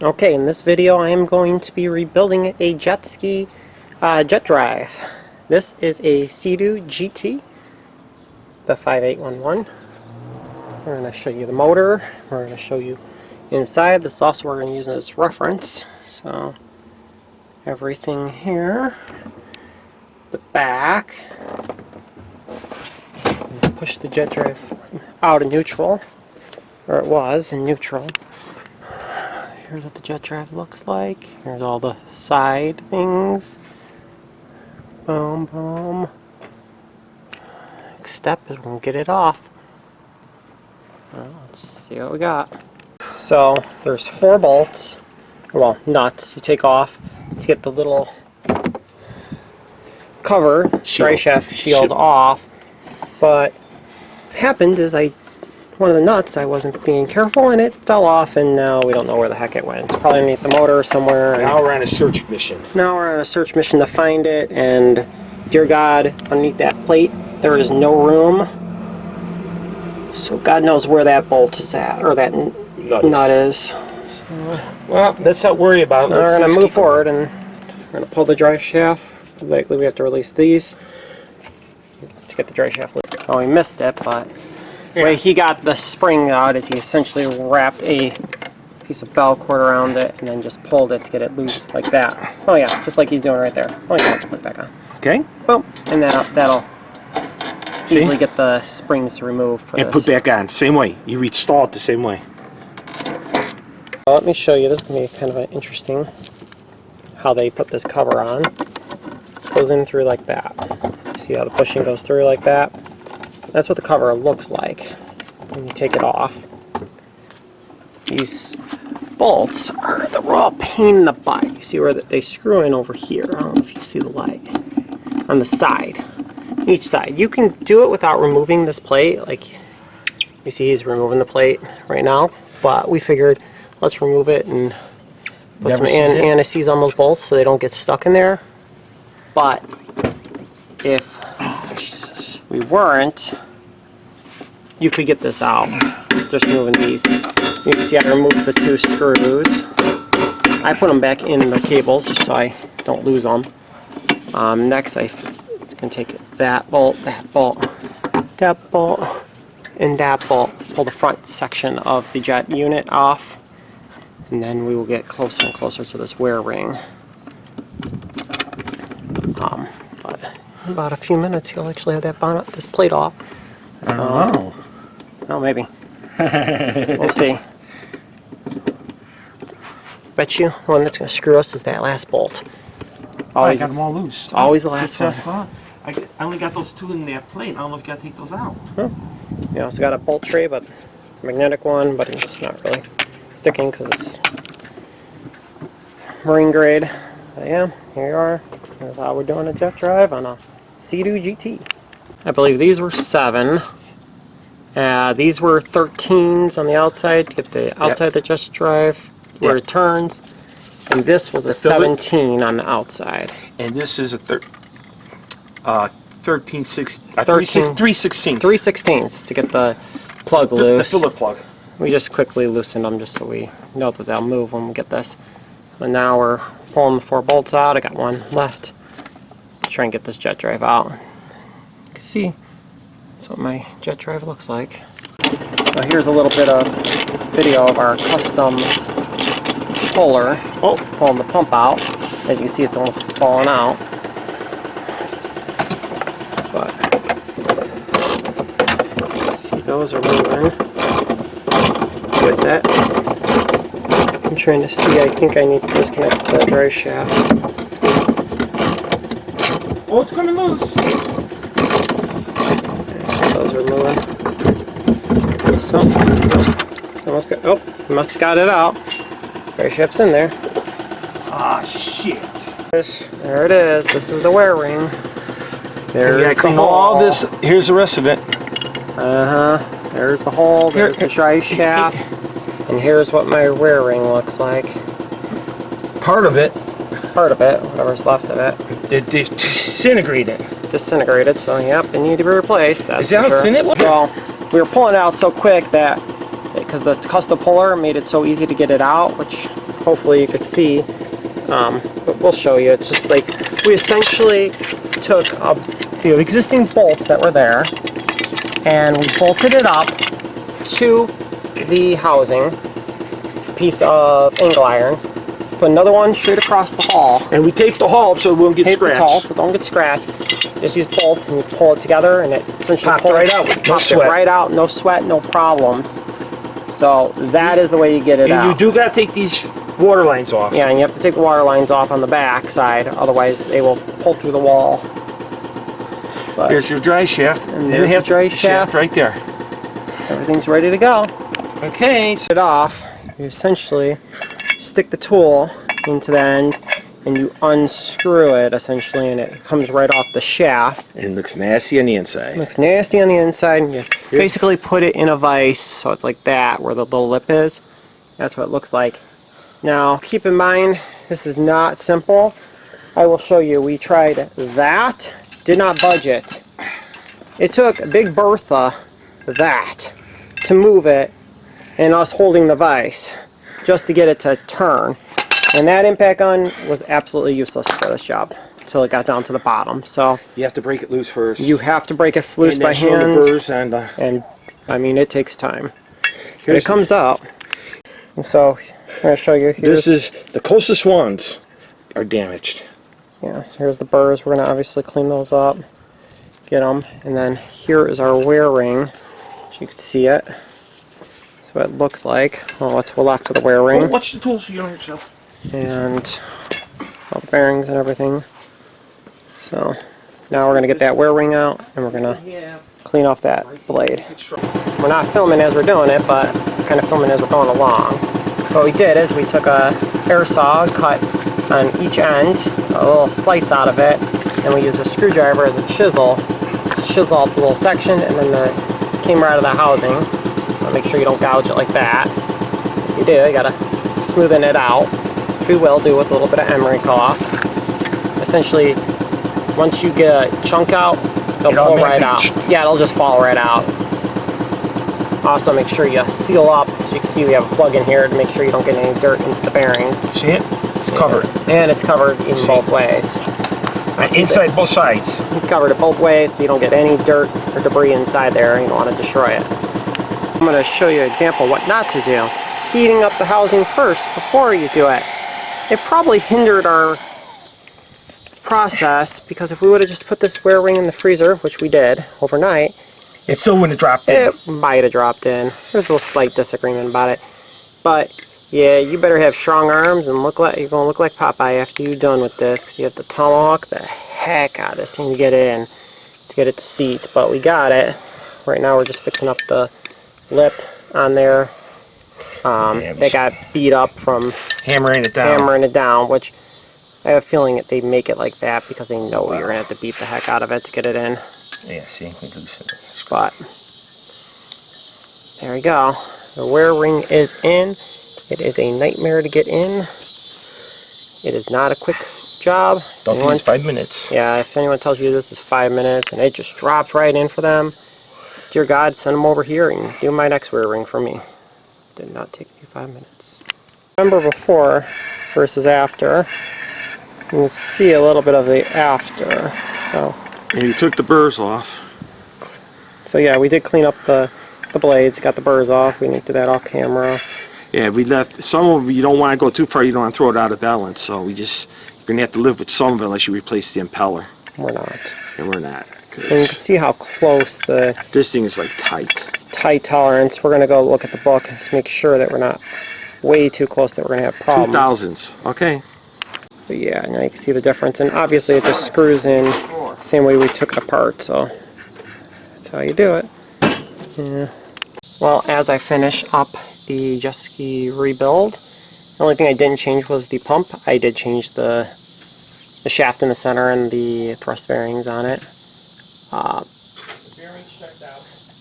Okay, in this video I am going to be rebuilding a jet ski jet drive. This is a SeaDoo GT, the 5811. We're going to show you the motor. We're going to show you inside. This is also we're going to use as reference. So everything here, the back. Push the jet drive out of neutral, or it was in neutral. Here's what the jet drive looks like. Here's all the side things. Boom, boom. Next step is we'll get it off. Well, let's see what we got. So there's 4 bolts, well, nuts you take off to get the little cover, dry shaft shield off. But what happened is one of the nuts, I wasn't being careful and it fell off, and now we don't know where the heck it went. It's probably underneath the motor somewhere. Now we're on a search mission. Now we're on a search mission to find it, and dear God, underneath that plate there is no room. So God knows where that bolt is at, or that nut is. So, well, let's not worry about it. Now we're going to move forward and we're going to pull the drive shaft. Likely we have to release these to get the drive shaft loose. So we missed it, but the way he got the spring out is he essentially wrapped a piece of bell cord around it and then just pulled it to get it loose like that. Oh yeah, just like he's doing right there. Oh yeah, let's put it back on. Okay. Boom, and that'll easily get the springs removed for and this. put back on, same way. You reinstall it the same way. Let me show you. This is going to be kind of an interesting how they put this cover on. It goes in through like that. See how the bushing goes through like that? That's what the cover looks like when you take it off. These bolts are the raw pain in the butt. You see where they screw in over here. I don't know if you see the light. On the side. Each side. You can do it without removing this plate. Like you see he's removing the plate right now. But we figured let's remove it and put some anti-seize on those bolts so they don't get stuck in there. But if we weren't, you could get this out just removing these. You can see I removed the 2 screws. I put them back in the cables just so I don't lose them. Next it's going to take that bolt, and that bolt, pull the front section of the jet unit off, and then we will get closer and closer to this wear ring. But in about a few minutes you'll actually have this plate off. I don't know. Oh, maybe. We'll see. Bet you the one that's going to screw us is that last bolt. Always, I got them all loose. It's always the last one. I only got those 2 in that plate. I don't know if you got to take those out. You also got a bolt tray, but magnetic one, but it's not really sticking because it's marine grade. But yeah, here you are. Here's how we're doing a jet drive on a SeaDoo GT. I believe these were 7. These were 13s on the outside to get the outside of the jet drive where it turns. And this was a 17 on the outside. And this is a 3/16 to get the plug loose. The filler plug. We just quickly loosened them just so we know that they'll move when we get this. And now we're pulling the 4 bolts out. I got one left to try and get this jet drive out. You can see that's what my jet drive looks like. So here's a little bit of video of our custom puller. Pulling the pump out. As you can see, it's almost falling out. But see, those are moving with that. I'm trying to see. I think I need to disconnect the drive shaft. Oh, it's coming loose. So those are moving. So almost got. Oh, must have got it out. Drive shaft's in there. Ah, shit. There it is. This is the wear ring. There's the hole. All this. Here's the rest of it. There's the hole. There's the drive shaft. And here's what my rear ring looks like. Part of it. Whatever's left of it. It disintegrated. So yep, it needed to be replaced. That's Is that how thin it was? So we were pulling it out so quick that because the custom puller made it so easy to get it out, which hopefully you could see, but we'll show you. It's just like we essentially took the existing bolts that were there and we bolted it up to the housing, a piece of angle iron, put another one straight across the hull. And we taped the hull up so it won't get Tape the scratched. hull so it don't get scratched. Just use bolts and you pull it together and it essentially Popped pulls right out with no popped it sweat. right out, no sweat, no problems. So that is the way you get it out. And you do got to take these water lines off. Yeah, and you have to take the water lines off on the back side, otherwise they will pull through the wall. But Here's your dry shaft. And there's the dry shaft. right there. everything's ready to go. Okay. It off, you essentially stick the tool into the end and you unscrew it essentially, and it comes right off the shaft. It looks nasty on the inside. It looks nasty on the inside, and you basically put it in a vise so it's like that, where the little lip is. That's what it looks like. Now keep in mind, this is not simple. I will show you. We tried that, did not budge it. It took Big Bertha that to move it and us holding the vise just to get it to turn. And that impact gun was absolutely useless for this job until it got down to the bottom. So You have to break it loose first. you have to break it loose and by then show hand. the burrs and And I mean, it takes time. But it comes out. And so I'm going to show you. This is the closest ones are damaged. Yeah, so here's the burrs. We're going to obviously clean those up, get them. And then here is our wear ring. So you can see it. That's what it looks like. Well, what's left of the wear ring. Well, watch the tools so you don't hurt yourself. And all the bearings and everything. So now we're going to get that wear ring out and we're going to clean off that blade. We're not filming as we're doing it, but we're kind of filming as we're going along. What we did is we took a air saw, cut on each end, a little slice out of it, and we used a screwdriver as a chisel to chisel out the little section, and then the came right out of the housing. Make sure you don't gouge it like that. If you do, you gotta smoothen it out. If you will, do with a little bit of emery cloth. Essentially, once you get a chunk out, it'll pull right out. Yeah, it'll just fall right out. Also, make sure you seal up. As you can see, we have a plug in here to make sure you don't get any dirt into the bearings. See it? It's covered. And it's covered in both ways. Inside both sides. You covered it both ways so you don't get any dirt or debris inside there. You don't want to destroy it. I'm going to show you an example of what not to do. Heating up the housing first before you do it. It probably hindered our process, because if we would have just put this wear ring in the freezer, which we did overnight, It still wouldn't have dropped in. it might have dropped in. There's a little slight disagreement about it. But yeah, you better have strong arms and look like you're going to look like Popeye after you're done with this, because you have to tomahawk the heck out of this thing to get it in, to get it to seat. But we got it. Right now we're just fixing up the lip on there. They got beat up from Hammering it down. hammering it down, which I have a feeling that they make it like that because they know you're going to have to beat the heck out of it to get it in. Yeah, see, we loosen it. But there we go. The wear ring is in. It is a nightmare to get in. It is not a quick job. Don't think it's 5 minutes. Yeah, if anyone tells you this is 5 minutes and it just dropped right in for them, dear God, send them over here and do my next wear ring for me. Did not take me 5 minutes. Remember before versus after. You can see a little bit of the after. And you took the burrs off. So yeah, we did clean up the blades, got the burrs off. We did that off camera. Yeah, we left some of it. You don't want to go too far. You don't want to throw it out of balance. So you're gonna have to live with some of it unless you replace the impeller. We're not. And we're not. And you can see how close This thing is like tight. it's tight tolerance. We're gonna go look at the book and just make sure that we're not way too close, that we're gonna have problems. 2000s. Okay. But yeah, now you can see the difference, and obviously it just screws in the same way we took it apart, so that's how you do it. Yeah. Well, as I finish up the jet ski rebuild, the only thing I didn't change was the pump. I did change the shaft in the center and the thrust bearings on it.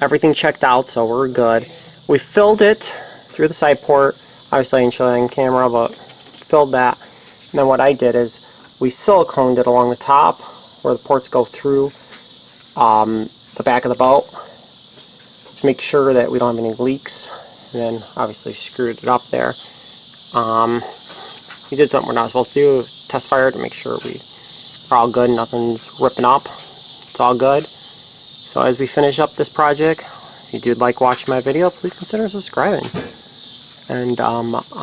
Everything checked out, so we're good. We filled it through the side port. Obviously I didn't show that on camera, but filled that. And then what I did is we siliconed it along the top where the ports go through the back of the boat to make sure that we don't have any leaks. And then obviously screwed it up there. we did something we're not supposed to do. Test fire to make sure we are all good, nothing's ripping up. It's all good. So as we finish up this project, if you did like watching my video, please consider subscribing. And I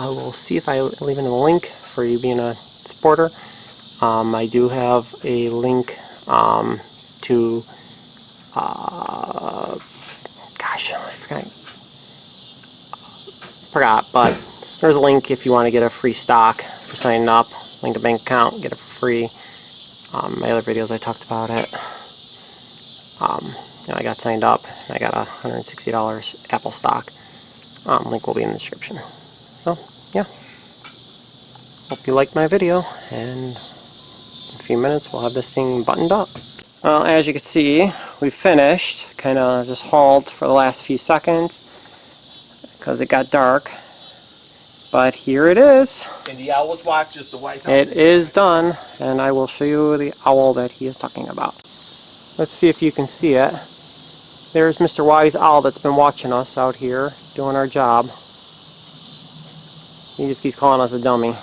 will see if I leave in a link for you being a supporter. I do have a link to, gosh, I forgot, but there's a link if you want to get a free stock for signing up. Link a bank account, get it for free. My other videos I talked about it. I got signed up and I got $160 Apple stock. Link will be in the description. So yeah, hope you liked my video, and in a few minutes we'll have this thing buttoned up. Well, as you can see, we finished. Kind of just hauled for the last few seconds because it got dark. But here it is. And the owl's watch is the white owl. It is done, and I will show you the owl that he is talking about. Let's see if you can see it. There's Mr. Wise Owl that's been watching us out here doing our job. He just keeps calling us a dummy.